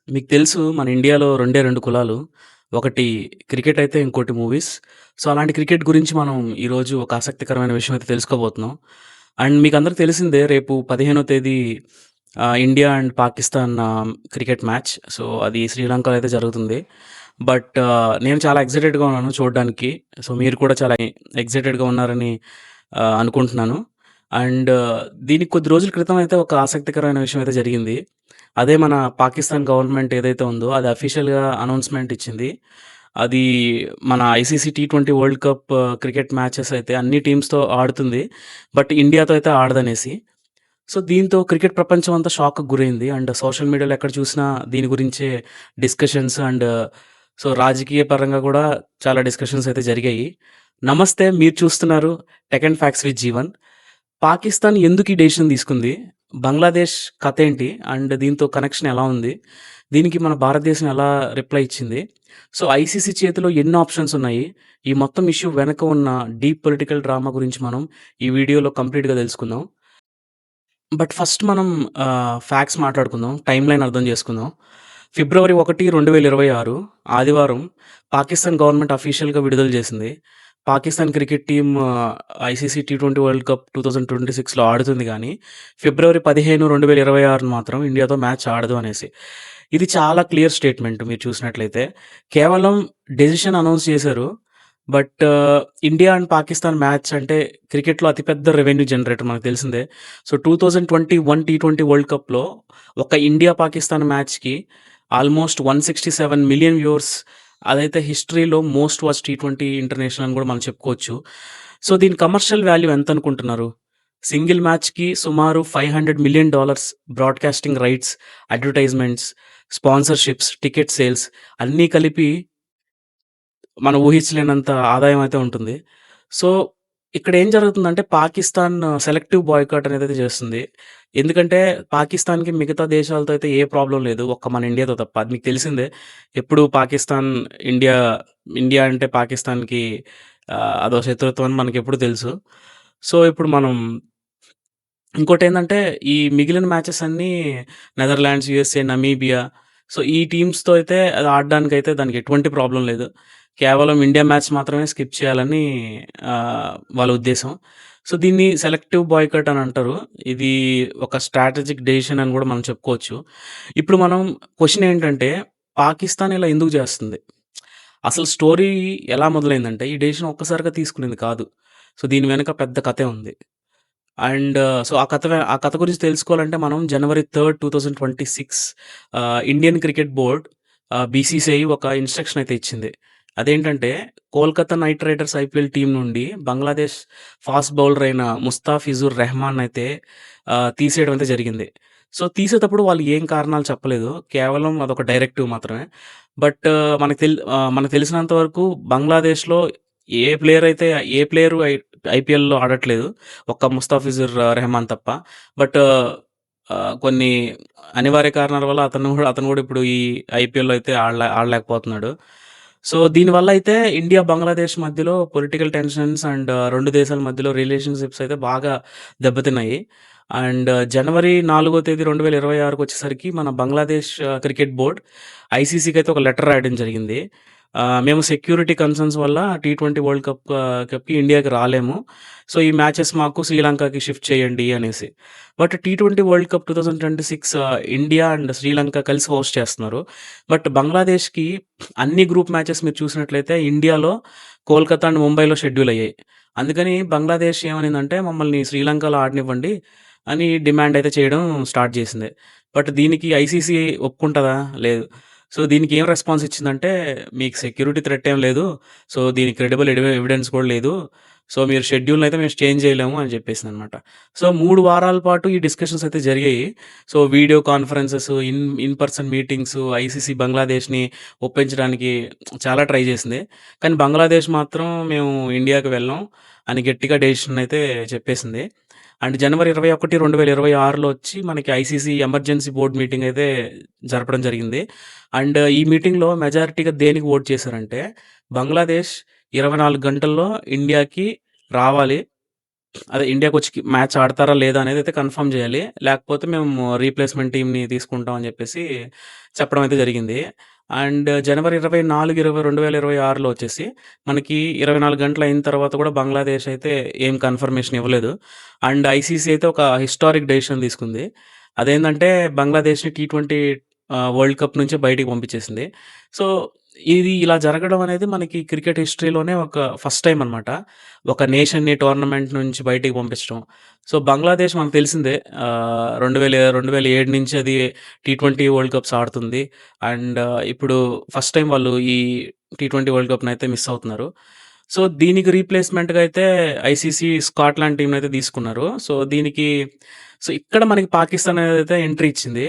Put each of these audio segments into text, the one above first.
మీకు తెలుసు మన ఇండియాలో రెండే 2 కులాలు. ఒకటి క్రికెట్ అయితే ఇంకోటి మూవీస్. సో, అలాంటి క్రికెట్ గురించి మనం ఈరోజు ఒక ఆసక్తికరమైన విషయం అయితే తెలుసుకోబోతున్నాం. అండ్ మీకందరికి తెలిసిందే రేపు 15వ తేదీ India and Pakistan cricket match. So, అది శ్రీలంకలో అయితే జరుగుతుంది. బట్ నేను చాలా ఎక్సైటెడ్‌గా ఉన్నాను చూడడానికి. సో, మీరు కూడా చాలా ఎక్సైటెడ్‌గా ఉన్నారని అనుకుంటున్నాను. అండ్ దీనికి కొద్ది రోజుల క్రితం అయితే ఒక ఆసక్తికరమైన విషయం అయితే జరిగింది. అదే మన పాకిస్తాన్ గవర్నమెంట్ ఏదైతే ఉందో అది అఫీషియల్‌గా అనౌన్స్‌మెంట్ ఇచ్చింది. అది మన ICC T20 world cup cricket matches అయితే అన్ని టీమ్స్‌తో ఆడుతుంది. బట్ ఇండియాతో అయితే ఆడదనేసి. సో, దీంతో క్రికెట్ ప్రపంచం అంతా షాక్‌కి గురైంది. అండ్ సోషల్ మీడియాలో ఎక్కడ చూసినా దీని గురించే డిస్కషన్స్ అండ్ సో, రాజకీయ పరంగా కూడా చాలా డిస్కషన్స్ అయితే జరిగాయి. నమస్తే, మీరు చూస్తున్నారు tech and facts with Jeevan. Pakistan ఎందుకు ఈ డెసిషన్ తీసుకుంది? బంగ్లాదేశ్ కథేంటి? అండ్ దీంతో కనెక్షన్ ఎలా ఉంది? దీనికి మన భారతదేశం ఎలా రిప్లై ఇచ్చింది? సో, ఐసీసీ చేతిలో ఎన్ని ఆప్షన్స్ ఉన్నాయి? ఈ మొత్తం ఇష్యూ వెనక ఉన్న డీప్ పొలిటికల్ డ్రామా గురించి మనం ఈ వీడియోలో కంప్లీట్‌గా తెలుసుకుందాం. బట్ ఫస్ట్ మనం ఫ్యాక్ట్స్ మాట్లాడుకుందాం. టైమ్‌లైన్ అర్థం చేసుకుందాం. ఫిబ్రవరి 1, 2026 ఆదివారం పాకిస్తాన్ గవర్నమెంట్ అఫీషియల్‌గా విడుదల చేసింది. Pakistan cricket team ICC T20 world cup 2026లో ఆడుతుంది గానీ, ఫిబ్రవరి 15, 2026 మాత్రం ఇండియాతో మ్యాచ్ ఆడదు అనేసి. ఇది చాలా క్లియర్ స్టేట్‌మెంట్ మీరు చూసినట్లయితే. కేవలం డెసిషన్ అనౌన్స్ చేశారు. But India and Pakistan match అంటే క్రికెట్‌లో అతిపెద్ద రెవెన్యూ జనరేటర్ మనకు తెలిసిందే. సో, 2021 టీ20 వరల్డ్ కప్‌లో ఒక ఇండియా పాకిస్తాన్ మ్యాచ్‌కి ఆల్మోస్ట్ 167 మిలియన్ వ్యూవర్స్, అదైతే హిస్టరీలో మోస్ట్ వాచ్డ్ టీ20 ఇంటర్నేషనల్ అని కూడా మనం చెప్పుకోవచ్చు. సో, దీని కమర్షియల్ వాల్యూ ఎంతనుకుంటున్నారు? సింగిల్ మ్యాచ్‌కి సుమారు $500 million broadcasting rights, advertisements, sponsorships, ticket sales అన్నీ కలిపి మనం ఊహించలేనంత ఆదాయం అయితే ఉంటుంది. సో, ఇక్కడ ఏం జరుగుతుందంటే పాకిస్తాన్ సెలెక్టివ్ బాయ్‌కాట్ అనేదైతే చేస్తుంది. ఎందుకంటే పాకిస్తాన్‌కి మిగతా దేశాలతో అయితే ఏ ప్రాబ్లమ్ లేదు. ఒక్క మన ఇండియాతో తప్ప. అది మీకు తెలిసిందే. ఎప్పుడు పాకిస్తాన్, ఇండియా, ఇండియా అంటే పాకిస్తాన్‌కి అదో శత్రుత్వం అని మనకెప్పుడు తెలుసు. సో, ఇప్పుడు మనం ఇంకోటేందంటే ఈ మిగిలిన మ్యాచెస్ అన్నీ నెదర్లాండ్స్, యూఎస్ఏ, నమీబియా, సో, ఈ టీమ్స్‌తో అయితే అది ఆడడానికైతే దానికి ఎటువంటి ప్రాబ్లమ్ లేదు. కేవలం ఇండియా మ్యాచ్ మాత్రమే స్కిప్ చేయాలని వాళ్ళ ఉద్దేశం. సో, దీన్ని సెలెక్టివ్ బాయ్‌కాట్ అని అంటారు. ఇది ఒక స్ట్రాటజిక్ డెసిషన్ అని గూడా మనం చెప్పుకోవచ్చు. ఇప్పుడు మనం క్వెషన్ ఏంటంటే పాకిస్తాన్ ఇలా ఎందుకు చేస్తుంది? అసలు స్టోరీ ఎలా మొదలైందంటే ఈ డెసిషన్ ఒక్కసారిగా తీసుకునింది కాదు. సో, దీని వెనక పెద్ద కథే ఉంది. అండ్ సో, ఆ కథ గురించి తెలుసుకోవాలంటే మనం జనవరి 3, 2026 ఇండియన్ క్రికెట్ బోర్డ్ బీసీసీఐ ఒక ఇన్‌స్ట్రక్షన్ అయితే ఇచ్చింది. అదేంటంటే Kolkata night riders IPL team నుండి బంగ్లాదేశ్ ఫాస్ట్ బౌలర్ అయిన ముస్తాఫిజుర్ రెహమాన్ అయితే తీసేయడం అయితే జరిగింది. సో, తీసేటప్పుడు వాళ్ళు ఏం కారణాలు చెప్పలేదు. కేవలం అదొక డైరెక్టివ్ మాత్రమే. బట్ మనకు తెలిసినంత వరకు బంగ్లాదేశ్‌లో ఏ ప్లేయర్ అయితే ఏ ప్లేయరు ఐపీఎల్‌లో ఆడట్లేదు. ఒక్క ముస్తాఫిజుర్ రెహమాన్ తప్ప. బట్ కొన్ని అనివార్య కారణాల వల్ల అతను గూడా ఇప్పుడు ఈ ఐపీఎల్‌లో అయితే ఆడలేకపోతున్నాడు. సో, దీనివల్ల అయితే ఇండియా, బంగ్లాదేశ్ మధ్యలో పొలిటికల్ టెన్షన్స్ అండ్ 2 దేశాల మధ్యలో రిలేషన్‌షిప్స్ అయితే బాగా దెబ్బతిన్నాయి. అండ్ జనవరి 4 తేదీ 2026 మన బంగ్లాదేశ్ క్రికెట్ బోర్డ్ ఐసీసీకి అయితే ఒక లెటర్ రాయడం జరిగింది. మేము సెక్యూరిటీ కన్సర్న్స్ వల్ల టీ20 వరల్డ్ కప్‌కి ఇండియాకి రాలేము. సో, ఈ మ్యాచెస్ మాకు శ్రీలంకకి షిఫ్ట్ చేయండి అనేసి. But T20 world cup 2026 India and Sri Lanka కలిసి హోస్ట్ చేస్తున్నారు. బట్ బంగ్లాదేశ్‌కి అన్ని గ్రూప్ మ్యాచెస్ మీరు చూసినట్లయితే ఇండియాలో కోల్‌కతా అండ్ ముంబైలో షెడ్యూల్ అయ్యాయి. అందుకని బంగ్లాదేశ్ ఏమనిందంటే మమ్మల్ని శ్రీలంకలో ఆడనివ్వండి అని డిమాండ్ అయితే చేయడం స్టార్ట్ చేసింది. బట్ దీనికి ఐసీసీ ఒప్పుకుంటదా? లేదు. సో, దీనికి ఏం రెస్పాన్స్ ఇచ్చిందంటే మీకు సెక్యూరిటీ థ్రెట్ ఏం లేదు. సో, దీనికి క్రెడిబుల్ ఎవిడెన్స్ కూడా లేదు. సో, మీరు షెడ్యూల్‌ని అయితే మేము చేంజ్ చేయలేము అని చెప్పేసిందనమాట. సో, 3 వారాల పాటు ఈ డిస్కషన్స్ అయితే జరిగాయి. So, video conferences, in person meetings, ICC బంగ్లాదేశ్‌ని ఒప్పించడానికి చాలా ట్రై చేసింది. కానీ బంగ్లాదేశ్ మాత్రం మేము ఇండియాకి వెళ్ళం అని గట్టిగా డెసిషన్ అయితే చెప్పేసింది. అండ్ జనవరి 21, 2026లో వచ్చి మనకి ఐసీసీ ఎమర్జెన్సీ బోర్డ్ మీటింగ్ అయితే జరపడం జరిగింది. అండ్ ఈ మీటింగ్‌లో మెజారిటీగా దేనికి ఓట్ చేశారంటే బంగ్లాదేశ్ 24 గంటల్లో ఇండియాకి రావాలి. అదే ఇండియాకొచ్చి మ్యాచ్ ఆడతారా లేదా అనేదైతే కన్ఫర్మ్ జేయాలి. లేకపోతే మేము రీప్లేస్‌మెంట్ టీమ్‌ని తీసుకుంటాం అని జెప్పేసి చెప్పడం అయితే జరిగింది. అండ్ జనవరి 24, 2026లో వచ్చేసి మనకి 24 గంటలయిన తర్వాత కూడా బంగ్లాదేశ్ అయితే ఏం కన్ఫర్మేషన్ ఇవ్వలేదు. అండ్ ఐసీసీ అయితే ఒక హిస్టారిక్ డెసిషన్ తీసుకుంది. అదేందంటే బంగ్లాదేశ్‌ని టీ20 వరల్డ్ కప్ నుంచి బయటికి పంపించేసింది. సో, ఇది ఇలా జరగడం అనేది మనకి క్రికెట్ హిస్టరీలోనే ఒక ఫస్ట్ టైమ్ అనమాట. ఒక నేషన్‌ని టోర్నమెంట్ నుంచి బయటికి పంపించడం. సో, బంగ్లాదేశ్ మనకు తెలిసిందే 2007 నుంచి అది టీ20 వరల్డ్ కప్స్ ఆడుతుంది. అండ్ ఇప్పుడు ఫస్ట్ టైమ్ వాళ్ళు ఈ టీ20 వరల్డ్ కప్‌నైతే మిస్ అవుతున్నారు. సో, దీనికి రీప్లేస్‌మెంట్‌గా అయితే ఐసీసీ స్కాట్లాండ్ టీమ్‌నైతే తీసుకున్నారు. సో, ఇక్కడ మనకి పాకిస్తాన్ అనేదైతే ఎంట్రీ ఇచ్చింది.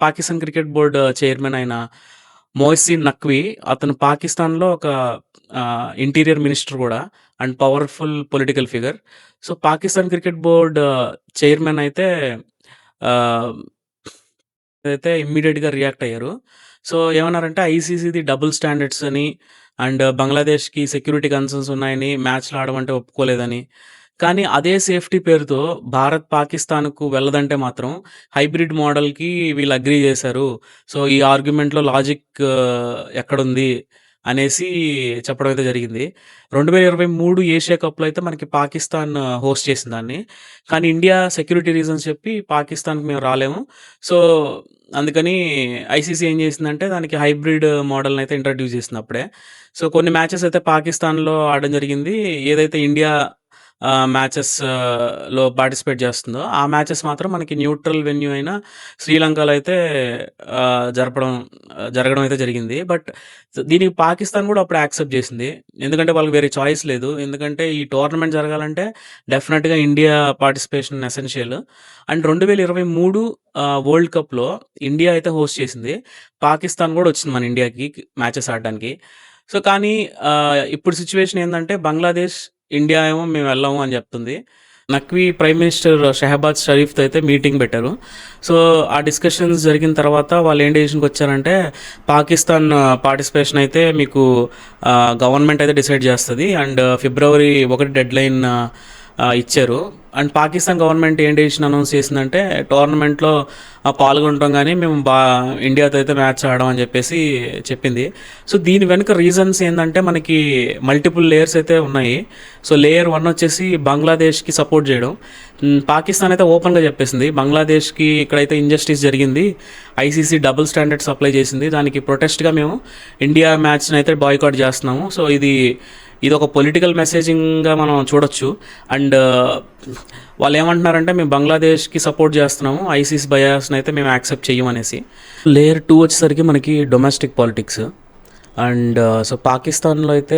పాకిస్తాన్ క్రికెట్ బోర్డ్ చైర్మన్ అయిన మొహసిన్ నఖ్వీ అతను పాకిస్తాన్‌లో ఒక ఇంటీరియర్ మినిస్టర్ గూడా and powerful political figure. So, Pakistan cricket board chairman ఆహ్, అయితే ఇమ్మీడియేట్‌గా రియాక్ట్ అయ్యారు. సో, ఏమన్నారంటే ఐసీసీది డబుల్ స్టాండర్డ్స్ అని అండ్ బంగ్లాదేశ్‌కి సెక్యూరిటీ కన్సర్న్స్ ఉన్నాయని మ్యాచ్‌లు ఆడమంటే ఒప్పుకోలేదని. కానీ అదే సేఫ్టీ పేరుతో భారత్ పాకిస్తాన్‌కు వెళ్ళదంటే మాత్రం హైబ్రిడ్ మోడల్‌కి వీళ్ళు అగ్రీ చేశారు. సో, ఈ ఆర్గ్యుమెంట్‌లో లాజిక్ ఎక్కడుంది అనేసి చెప్పడం అయితే జరిగింది. 2023 ఏషియా కప్‌లో అయితే మనకి పాకిస్తాన్ హోస్ట్ చేసింది దాన్ని. కానీ ఇండియా సెక్యూరిటీ రీజన్స్ చెప్పి పాకిస్తాన్‌కి మేము రాలేము. సో, అందుకని ఐసీసీ ఏం చేసిందంటే దానికి హైబ్రిడ్ మోడల్‌నైతే ఇంట్రొడ్యూస్ చేసింది అప్పుడే. సో, కొన్ని మ్యాచెస్ అయితే పాకిస్తాన్‌లో ఆడడం జరిగింది. ఏదైతే ఇండియా మ్యాచెస్‌లో పార్టిసిపేట్ చేస్తుందో, ఆ మ్యాచెస్ మాత్రం మనకి న్యూట్రల్ వెన్యూ అయిన శ్రీలంకలో అయితే జరగడం అయితే జరిగింది. బట్ దీనికి పాకిస్తాన్ కూడా అప్పుడు యాక్సెప్ట్ చేసింది. ఎందుకంటే వాళ్ళకి వేరే చాయిస్ లేదు. ఎందుకంటే ఈ టోర్నమెంట్ జరగాలంటే డెఫినిట్‌గా India participation essential. And 2023 world కప్‌లో ఇండియా అయితే హోస్ట్ చేసింది. పాకిస్తాన్ కూడా వచ్చింది మన ఇండియాకి మ్యాచెస్ ఆడడానికి. సో, కానీ ఇప్పుడు సిట్యుయేషన్ ఏందంటే బంగ్లాదేశ్, ఇండియా ఏమో మేము వెళ్ళము అని చెప్తుంది. నఖ్వీ ప్రైమ్ మినిస్టర్ షెహబాజ్ షరీఫ్‌తో అయితే మీటింగ్ పెట్టారు. సో, ఆ డిస్కషన్స్ జరిగిన తర్వాత వాళ్ళు ఏం డెసిషన్‌కి వచ్చారంటే పాకిస్తాన్ పార్టిసిపేషన్ అయితే మీకు గవర్నమెంట్ అయితే డిసైడ్ చేస్తది. అండ్ ఫిబ్రవరి 1 డెడ్‌లైన్ ఇచ్చారు. అండ్ పాకిస్తాన్ గవర్నమెంట్ ఏం డెసిషన్ అనౌన్స్ చేసిందంటే టోర్నమెంట్‌లో పాల్గొంటాం గానీ మేము ఇండియాతో అయితే మ్యాచ్ ఆడం అని చెప్పేసి చెప్పింది. సో, దీని వెనుక రీజన్స్ ఏందంటే మనకి మల్టిపుల్ లేయర్స్ అయితే ఉన్నాయి. సో, లేయర్ 1 వచ్చేసి బంగ్లాదేశ్‌కి సపోర్ట్ చేయడం. పాకిస్తాన్ అయితే ఓపెన్‌గా చెప్పేసింది. బంగ్లాదేశ్‌కి ఇక్కడైతే ఇంజస్టిస్ జరిగింది. ఐసీసీ డబుల్ స్టాండర్డ్స్ అప్లై చేసింది. దానికి ప్రొటెస్ట్‌గా మేము ఇండియా మ్యాచ్‌ని అయితే బాయ్‌కాట్ చేస్తున్నాము. సో, ఇదొక పొలిటికల్ మెసేజింగ్‌గా మనం చూడొచ్చు. అండ్ వాళ్ళేమంటున్నారంటే మేము బంగ్లాదేశ్‌కి సపోర్ట్ చేస్తున్నాము. ఐసీసీ బయాస్‌ని అయితే మేము యాక్సెప్ట్ చెయ్యమనేసి. లేయర్ 2 వచ్చేసరికి మనకి డొమెస్టిక్ పాలిటిక్స్. అండ్ సో, పాకిస్తాన్‌లో అయితే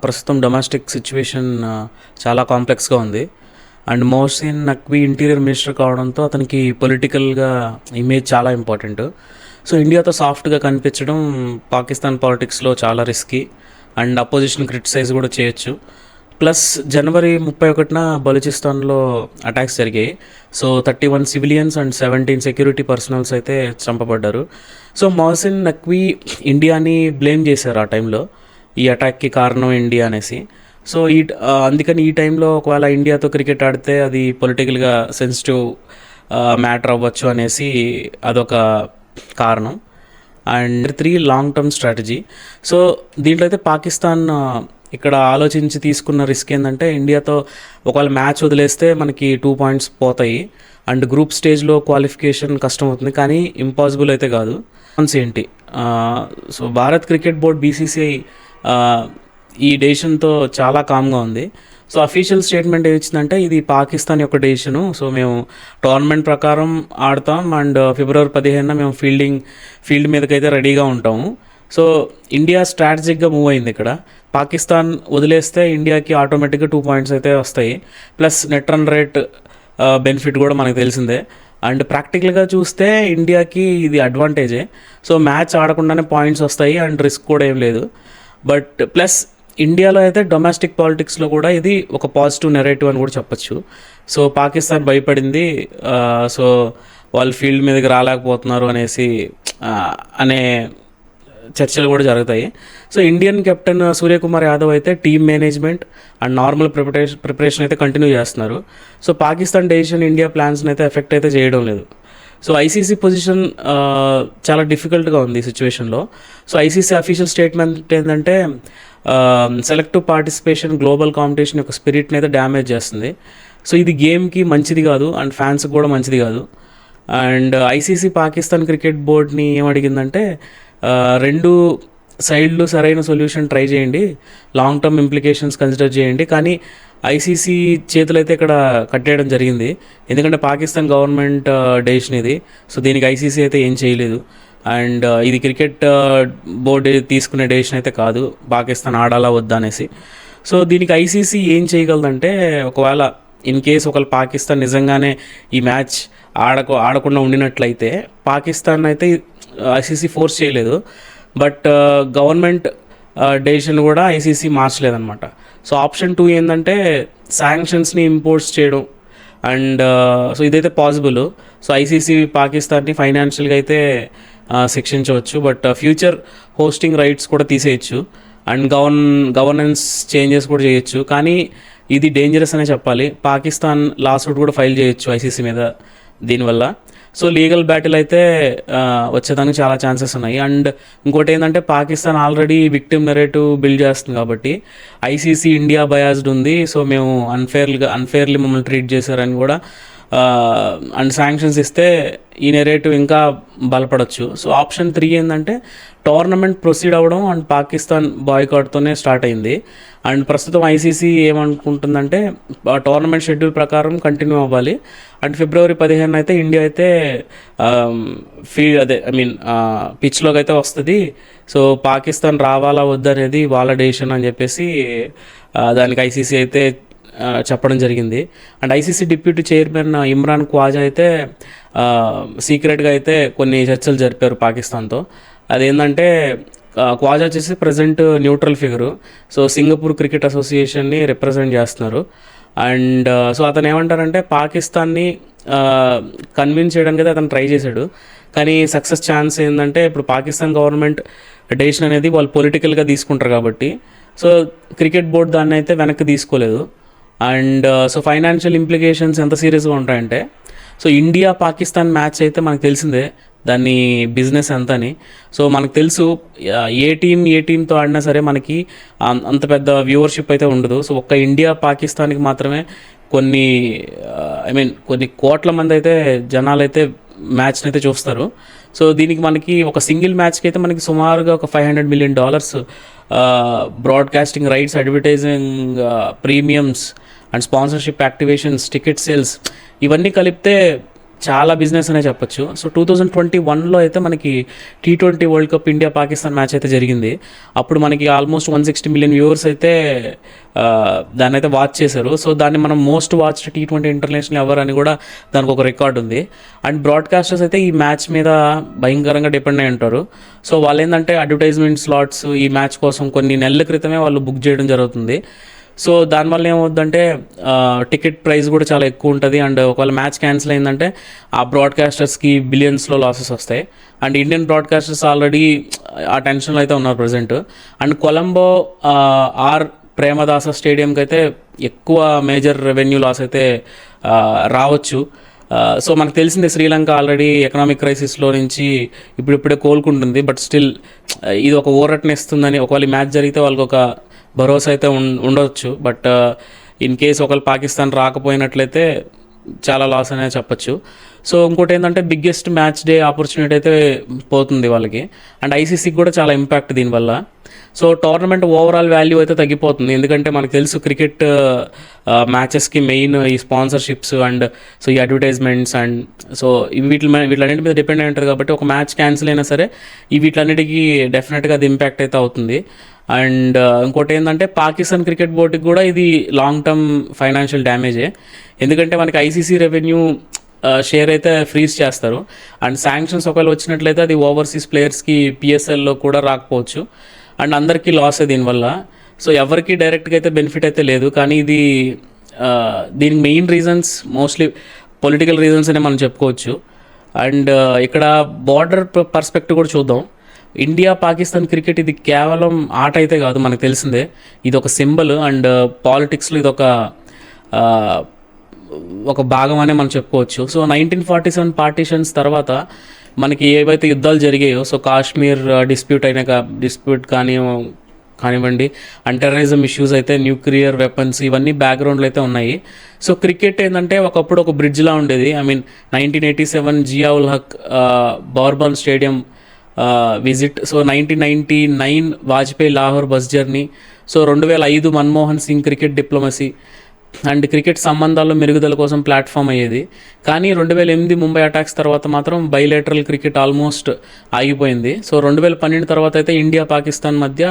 ప్రస్తుతం డొమెస్టిక్ సిట్యుయేషన్ చాలా కాంప్లెక్స్‌గా ఉంది. And Mohsin Naqvi interior minister కావడంతో అతనికి పొలిటికల్‌గా ఇమేజ్ చాలా ఇంపార్టెంట్. సో, ఇండియాతో సాఫ్ట్‌గా కనిపించడం పాకిస్తాన్ పాలిటిక్స్‌లో చాలా రిస్కీ. అండ్ అపోజిషన్ క్రిటిసైజ్ కూడా చేయొచ్చు. ప్లస్ జనవరి 31న బలూచిస్తాన్‌లో అటాక్స్ జరిగాయి. So, 31 civilians and 17 security personals అయితే చంపబడ్డారు. సో, మొహసిన్ నఖ్వీ ఇండియాని బ్లేమ్ చేశారు ఆ టైంలో. ఈ అటాక్‌కి కారణం ఇండియా అనేసి. సో, అందుకని ఈ టైంలో ఒకవేళ ఇండియాతో క్రికెట్ ఆడితే అది పొలిటికల్‌గా సెన్సిటివ్ మ్యాటర్ అవ్వచ్చు అనేసి అదొక కారణం. And 3 long term strategy. So, దీంట్లో అయితే పాకిస్తాన్ ఇక్కడ ఆలోచించి తీసుకున్న రిస్క్ ఏందంటే ఇండియాతో ఒకవేళ మ్యాచ్ వదిలేస్తే మనకి 2 పాయింట్స్ పోతాయి. అండ్ గ్రూప్ స్టేజ్‌లో క్వాలిఫికేషన్ కష్టం అవుతుంది. కానీ ఇంపాసిబుల్ అయితే కాదు. ఏంటి so, Bharat cricket board BCCI ఈ డెసిషన్‌తో చాలా కామ్‌గా ఉంది. సో, అఫీషియల్ స్టేట్మెంట్ ఏమిచ్చిందంటే ఇది పాకిస్తాన్ యొక్క డెసిషను. సో, మేము టోర్నమెంట్ ప్రకారం ఆడతాం. అండ్ ఫిబ్రవరి 15న మేము ఫీల్డ్ మీదకైతే రెడీగా ఉంటాము. సో, ఇండియా స్ట్రాటజిక్‌గా మూవ్ అయింది ఇక్కడ. పాకిస్తాన్ వదిలేస్తే ఇండియాకి ఆటోమేటిక్‌గా 2 పాయింట్స్ అయితే వస్తాయి. Plus net run rate benefit కూడా మనకు తెలిసిందే. అండ్ ప్రాక్టికల్‌గా చూస్తే ఇండియాకి ఇది అడ్వాంటేజే. సో, మ్యాచ్ ఆడకుండానే పాయింట్స్ వస్తాయి అండ్ రిస్క్ కూడా ఏం లేదు. బట్ ప్లస్ ఇండియాలో అయితే డొమెస్టిక్ పాలిటిక్స్‌లో కూడా ఇది ఒక పాజిటివ్ నెరేటివ్ అని కూడా చెప్పొచ్చు. సో, పాకిస్తాన్ భయపడింది. సో, వాళ్ళు ఫీల్డ్ మీదకి రాలేకపోతున్నారు అనేసి అనే చర్చలు కూడా జరుగుతాయి. So Indian captain Suryakumar Yadav అయితే team management and normal preparation అయితే కంటిన్యూ చేస్తున్నారు. సో పాకిస్తాన్ డెసిషన్ ఇండియా ప్లాన్స్ని అయితే ఎఫెక్ట్ అయితే చేయడం లేదు. సో ఐసీసీ పొజిషన్ చాలా డిఫికల్ట్గా ఉంది ఈ సిచ్యువేషన్లో. సో ఐసీసీ అఫీషియల్ స్టేట్మెంట్ ఏంటంటే సెలెక్టివ్ పార్టిసిపేషన్ గ్లోబల్ కాంపిటీషన్ యొక్క స్పిరిట్ని అయితే డ్యామేజ్ చేస్తుంది. సో ఇది గేమ్కి మంచిది కాదు అండ్ ఫ్యాన్స్కి కూడా మంచిది కాదు. అండ్ ఐసీసీ పాకిస్తాన్ క్రికెట్ బోర్డ్ని ఏమడిగిందంటే రెండు సైడ్లు సరైన సొల్యూషన్ ట్రై చేయండి, లాంగ్ టర్మ్ ఇంప్లికేషన్స్ కన్సిడర్ చేయండి. కానీ ఐసీసీ చేతులైతే ఇక్కడ కట్టేయడం జరిగింది, ఎందుకంటే పాకిస్తాన్ గవర్నమెంట్ డెసిషన్ ఇది. సో దీనికి ఐసీసీ అయితే ఏం చేయలేదు. అండ్ ఇది క్రికెట్ బోర్డు తీసుకునే డెసిషన్ అయితే కాదు, పాకిస్తాన్ ఆడాలా వద్దా అనేసి. సో దీనికి ఐసీసీ ఏం చేయగలదంటే, ఒకవేళ ఇన్ కేస్ ఒకవేళ పాకిస్తాన్ నిజంగానే ఈ మ్యాచ్ ఆడకుండా ఉండినట్లయితే పాకిస్తాన్ అయితే ఐసీసీ ఫోర్స్ చేయలేదు, బట్ గవర్నమెంట్ డెసిషన్ కూడా ఐసీసీ మార్చలేదన్నమాట. సో ఆప్షన్ 2 ఏంటంటే శాంక్షన్స్ని ఇంపోజ్ చేయడం. అండ్ సో ఇదైతే పాసిబుల్. సో ఐసీసీ పాకిస్తాన్ని ఫైనాన్షియల్గా అయితే శిక్షించవచ్చు, బట్ ఫ్యూచర్ హోస్టింగ్ రైట్స్ కూడా తీసేయచ్చు అండ్ గవర్నెన్స్ చేంజెస్ కూడా చేయొచ్చు. కానీ ఇది డేంజరస్ అనే చెప్పాలి. పాకిస్తాన్ లాసూట్ కూడా ఫైల్ చేయొచ్చు ఐసీసీ మీద దీనివల్ల. సో లీగల్ బ్యాటిల్ అయితే వచ్చేదానికి చాలా ఛాన్సెస్ ఉన్నాయి. అండ్ ఇంకోటి ఏంటంటే Pakistan already victim narrative build చేస్తుంది కాబట్టి ఐసీసీ ఇండియా బయాస్డ్ ఉంది, సో మేము అన్ఫేర్లీ మమ్మల్ని ట్రీట్ చేశారని కూడా అండ్ శాంక్షన్స్ ఇస్తే ఈ నెరేటివ్ ఇంకా బలపడవచ్చు. సో ఆప్షన్ 3 ఏంటంటే టోర్నమెంట్ ప్రొసీడ్ అవ్వడం అండ్ పాకిస్తాన్ బాయ్కాట్తోనే స్టార్ట్ అయింది. అండ్ ప్రస్తుతం ఐసీసీ ఏమనుకుంటుందంటే టోర్నమెంట్ షెడ్యూల్ ప్రకారం కంటిన్యూ అవ్వాలి. అండ్ ఫిబ్రవరి 15 అయితే ఇండియా అయితే పిచ్లోకి అయితే వస్తుంది. సో పాకిస్తాన్ రావాలా వద్దనేది వాళ్ళ డెసిషన్ అని చెప్పేసి దానికి ఐసీసీ అయితే చెప్పడం జరిగింది. And ICC deputy chairman Imran Khawaja అయితే సీక్రెట్గా అయితే కొన్ని చర్చలు జరిపారు పాకిస్తాన్తో. అదేంటంటే ఖ్వాజా వచ్చేసి present neutral figure, so Singapore cricket అసోసియేషన్ని రిప్రజెంట్ చేస్తున్నారు. అండ్ సో అతను ఏమంటారంటే పాకిస్తాన్ని కన్విన్స్ చేయడానికి అయితే అతను ట్రై చేశాడు, కానీ సక్సెస్ ఛాన్స్ ఏంటంటే ఇప్పుడు పాకిస్తాన్ గవర్నమెంట్ డెసిషన్ అనేది వాళ్ళు పొలిటికల్గా తీసుకుంటారు కాబట్టి సో క్రికెట్ బోర్డు దాన్ని అయితే వెనక్కి తీసుకోలేదు. అండ్ సో ఫైనాన్షియల్ ఇంప్లికేషన్స్ ఎంత సీరియస్గా ఉంటాయంటే, సో ఇండియా పాకిస్తాన్ మ్యాచ్ అయితే మనకు తెలిసిందే దాన్ని బిజినెస్ ఎంత అని. సో మనకు తెలుసు ఏ టీంతో ఆడినా సరే మనకి అంత పెద్ద వ్యూవర్షిప్ అయితే ఉండదు. సో ఒక్క ఇండియా పాకిస్తాన్కి మాత్రమే కొన్ని కోట్ల మంది అయితే జనాలు అయితే మ్యాచ్ని అయితే చూస్తారు. సో దీనికి మనకి ఒక సింగిల్ మ్యాచ్కి అయితే మనకి సుమారుగా ఒక $500 million broadcasting rights, advertising premiums and sponsorship activations, ticket sales ఇవన్నీ కలిపితే చాలా బిజినెస్ అనే చెప్పొచ్చు. సో 2021లో అయితే మనకి T20 world cup India Pakistan match అయితే జరిగింది. అప్పుడు మనకి ఆల్మోస్ట్ 160 million వ్యూవర్స్ అయితే దాన్ని అయితే వాచ్ చేశారు. సో దాన్ని మనం most watched T20 international ever అని కూడా దానికి ఒక రికార్డ్ ఉంది. అండ్ బ్రాడ్కాస్టర్స్ అయితే ఈ మ్యాచ్ మీద భయంకరంగా డిపెండ్ అయి ఉంటారు. సో వాళ్ళు ఏంటంటే అడ్వర్టైజ్మెంట్ స్లాట్స్ ఈ మ్యాచ్ కోసం కొన్ని నెలల క్రితమే వాళ్ళు బుక్ చేయడం జరుగుతుంది. సో దానివల్ల ఏమవుద్దంటే టికెట్ ప్రైస్ కూడా చాలా ఎక్కువ ఉంటుంది. అండ్ ఒకవేళ మ్యాచ్ క్యాన్సిల్ అయిందంటే ఆ బ్రాడ్కాస్టర్స్కి బిలియన్స్లో లాసెస్ వస్తాయి. అండ్ ఇండియన్ బ్రాడ్కాస్టర్స్ ఆల్రెడీ ఆ టెన్షన్లో అయితే ఉన్నారు ప్రజెంట్. అండ్ కొలంబో ప్రేమదాస స్టేడియంకి అయితే ఎక్కువ మేజర్ రెవెన్యూ లాస్ అయితే రావచ్చు. సో మనకు తెలిసిందే శ్రీలంక ఆల్రెడీ ఎకనామిక్ క్రైసిస్లో నుంచి ఇప్పుడిప్పుడే కోలుకుంటుంది, బట్ స్టిల్ ఇది ఒక ఊరటనిస్తుందని ఒకవేళ మ్యాచ్ జరిగితే వాళ్ళకి ఒక భరోసా అయితే ఉండవచ్చు. బట్ ఇన్ కేస్ ఒకవేళ పాకిస్తాన్ రాకపోయినట్లయితే చాలా లాస్ అనేది చెప్పచ్చు. సో ఇంకోటి ఏంటంటే బిగ్గెస్ట్ మ్యాచ్ డే ఆపర్చునిటీ అయితే పోతుంది వాళ్ళకి. అండ్ ఐసీసీకి కూడా చాలా ఇంపాక్ట్ దీనివల్ల. సో టోర్నమెంట్ ఓవరాల్ వాల్యూ అయితే తగ్గిపోతుంది, ఎందుకంటే మనకు తెలుసు క్రికెట్ మ్యాచెస్కి మెయిన్ ఈ స్పాన్సర్షిప్స్ అండ్ సో ఈ అడ్వర్టైజ్మెంట్స్ అండ్ సో వీటిలన్నింటి మీద డిపెండ్ అయి ఉంటుంది. కాబట్టి ఒక మ్యాచ్ క్యాన్సిల్ అయినా సరే ఈ వీటిలన్నిటికీ డెఫినెట్గా అది ఇంపాక్ట్ అయితే అవుతుంది. అండ్ ఇంకోటి ఏంటంటే పాకిస్తాన్ క్రికెట్ బోర్డుకి కూడా ఇది లాంగ్ టర్మ్ ఫైనాన్షియల్ డ్యామేజే, ఎందుకంటే మనకి ఐసీసీ రెవెన్యూ షేర్ అయితే ఫ్రీజ్ చేస్తారు. అండ్ శాంక్షన్స్ ఒకవేళ వచ్చినట్లయితే అది ఓవర్సీస్ ప్లేయర్స్కి పిఎస్ఎల్లో కూడా రాకపోవచ్చు. అండ్ అందరికీ లాస్ దీనివల్ల. సో ఎవరికి డైరెక్ట్గా అయితే బెనిఫిట్ అయితే లేదు, కానీ ఇది దీనికి main reasons mostly political reasons అనే మనం చెప్పుకోవచ్చు. అండ్ ఇక్కడ బార్డర్ పర్స్పెక్టివ్ కూడా చూద్దాం. ఇండియా పాకిస్తాన్ క్రికెట్ ఇది కేవలం ఆట అయితే కాదు, మనకు తెలిసిందే. ఇది ఒక సింబల్ అండ్ పాలిటిక్స్లో ఇది ఒక భాగం అనే మనం చెప్పుకోవచ్చు. సో 1947 పార్టీషన్స్ తర్వాత మనకి ఏవైతే యుద్ధాలు జరిగాయో, సో కాశ్మీర్ డిస్ప్యూట్ కానివ్వండి, అండ్ టెర్రరిజం ఇష్యూస్ అయితే, న్యూక్లియర్ వెపన్స్, ఇవన్నీ బ్యాక్గ్రౌండ్లో అయితే ఉన్నాయి. సో క్రికెట్ ఏంటంటే ఒకప్పుడు ఒక బ్రిడ్జ్లా ఉండేది. 1987 జియావుల్ హక్ బోర్బన్ stadium visit, so 1999 Vajpayee Lahore bus journey, so 2005 Manmohan Singh cricket diplomacy and cricket సంబంధాల్లో మెరుగుదల కోసం ప్లాట్ఫామ్ అయ్యేది. కానీ 2008 ముంబై అటాక్స్ తర్వాత మాత్రం బైలేటరల్ క్రికెట్ ఆల్మోస్ట్ ఆగిపోయింది. సో 2012 తర్వాత అయితే ఇండియా పాకిస్తాన్ మధ్య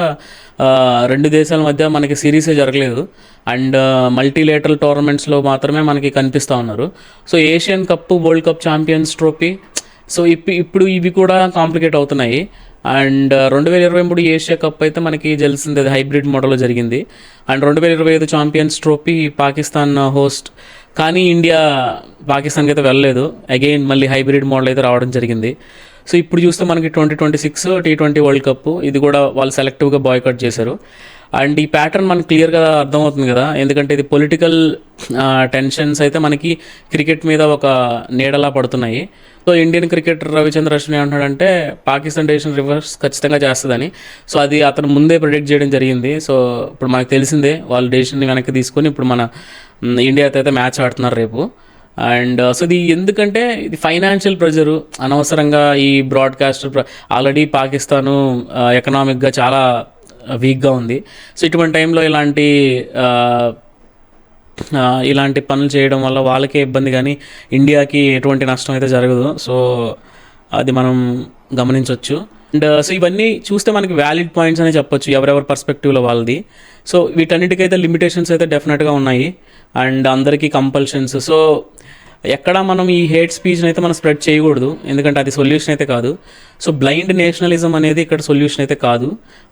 రెండు దేశాల మధ్య మనకి సిరీసే జరగలేదు అండ్ మల్టీలేటరల్ టోర్నమెంట్స్లో మాత్రమే మనకి కనిపిస్తూ ఉన్నారు. So Asian cup, world cup, champions trophy, so ఇప్పుడు ఇవి కూడా కాంప్లికేట్ అవుతున్నాయి. అండ్ 2023 ఏషియా కప్ అయితే మనకి తెలిసింది, అది హైబ్రిడ్ మోడల్లో జరిగింది. And 2025 champions trophy Pakistan host, కానీ ఇండియా పాకిస్తాన్కి అయితే వెళ్ళలేదు. అగైన్ మళ్ళీ హైబ్రిడ్ మోడల్ అయితే రావడం జరిగింది. సో ఇప్పుడు చూస్తే మనకి 2026 T20 వరల్డ్ కప్, ఇది కూడా వాళ్ళు సెలెక్టివ్గా బాయ్కాట్ చేశారు. అండ్ ఈ ప్యాటర్న్ మనకు క్లియర్గా అర్థమవుతుంది కదా, ఎందుకంటే ఇది పొలిటికల్ టెన్షన్స్ అయితే మనకి క్రికెట్ మీద ఒక నీడలా పడుతున్నాయి. So Indian cricketer Ravichandra Ashwin ఏమంటున్నాడంటే పాకిస్తాన్ డెసిషన్ రివర్స్ ఖచ్చితంగా చేస్తుందని. సో అది అతను ముందే ప్రిడిక్ట్ చేయడం జరిగింది. సో ఇప్పుడు మనకు తెలిసిందే, వాళ్ళు డెసిషన్ని వెనక్కి తీసుకొని ఇప్పుడు మన ఇండియాతో అయితే మ్యాచ్ ఆడుతున్నారు రేపు. అండ్ సో ఇది ఎందుకంటే ఇది ఫైనాన్షియల్ ప్రెజరు, అనవసరంగా ఈ బ్రాడ్కాస్టర్ ఆల్రెడీ పాకిస్తాను ఎకనామిక్గా చాలా వీక్గా ఉంది. సో ఇటువంటి టైంలో ఇలాంటి పనులు చేయడం వల్ల వాళ్ళకే ఇబ్బంది, కానీ ఇండియాకి ఎటువంటి నష్టం అయితే జరగదు. సో అది మనం గమనించవచ్చు. అండ్ సో ఇవన్నీ చూస్తే మనకి వ్యాలిడ్ పాయింట్స్ అనే చెప్పొచ్చు, ఎవరెవరి పర్స్పెక్టివ్లో వాళ్ళది. సో వీటన్నిటికైతే లిమిటేషన్స్ అయితే డెఫినెట్గా ఉన్నాయి అండ్ అందరికీ కంపల్షన్స్. సో ఎక్కడ మనం ఈ హేట్ స్పీచ్ని అయితే మనం స్ప్రెడ్ చేయకూడదు, ఎందుకంటే అది సొల్యూషన్ అయితే కాదు. సో బ్లైండ్ నేషనలిజం అనేది ఇక్కడ సొల్యూషన్ అయితే కాదు.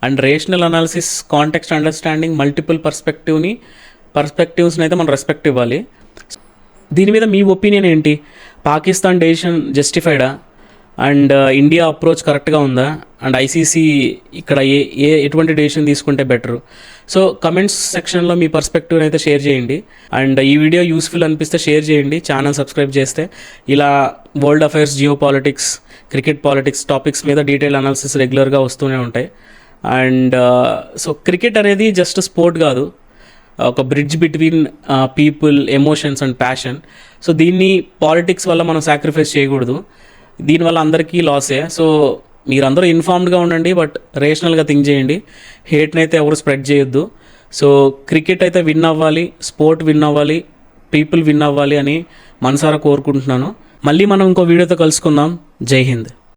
And rational analysis, context understanding, multiple పర్స్పెక్టివ్స్ని అయితే మనం రెస్పెక్ట్ ఇవ్వాలి. దీని మీద మీ ఒపీనియన్ ఏంటి? పాకిస్తాన్ డెసిషన్ జస్టిఫైడా అండ్ ఇండియా అప్రోచ్ కరెక్ట్గా ఉందా? అండ్ ఐసీసీ ఇక్కడ ఎటువంటి డెసిషన్ తీసుకుంటే బెటరు? సో కమెంట్స్ సెక్షన్లో మీ పర్స్పెక్టివ్ని అయితే షేర్ చేయండి. అండ్ ఈ వీడియో యూస్ఫుల్ అనిపిస్తే షేర్ చేయండి. ఛానల్ సబ్స్క్రైబ్ చేస్తే ఇలా world affairs, geo politics, cricket politics topics మీద డీటెయిల్ అనాలిసిస్ రెగ్యులర్గా వస్తూనే ఉంటాయి. అండ్ సో క్రికెట్ అనేది జస్ట్ స్పోర్ట్ కాదు, ఒక bridge between people, emotions and passion. So దీన్ని పాలిటిక్స్ వల్ల మనం సాక్రిఫైస్ చేయకూడదు, దీనివల్ల అందరికీ లాసే. సో మీరందరూ ఇన్ఫార్మ్డ్గా ఉండండి, బట్ రేషనల్గా థింక్ చేయండి. హేట్ని అయితే ఎవరు స్ప్రెడ్ చేయొద్దు. సో క్రికెట్ అయితే విన్ అవ్వాలి, స్పోర్ట్ విన్ అవ్వాలి, పీపుల్ విన్ అవ్వాలి అని మనసారా కోరుకుంటున్నాను. మళ్ళీ మనం ఇంకో వీడియోతో కలుసుకుందాం. జై హింద్.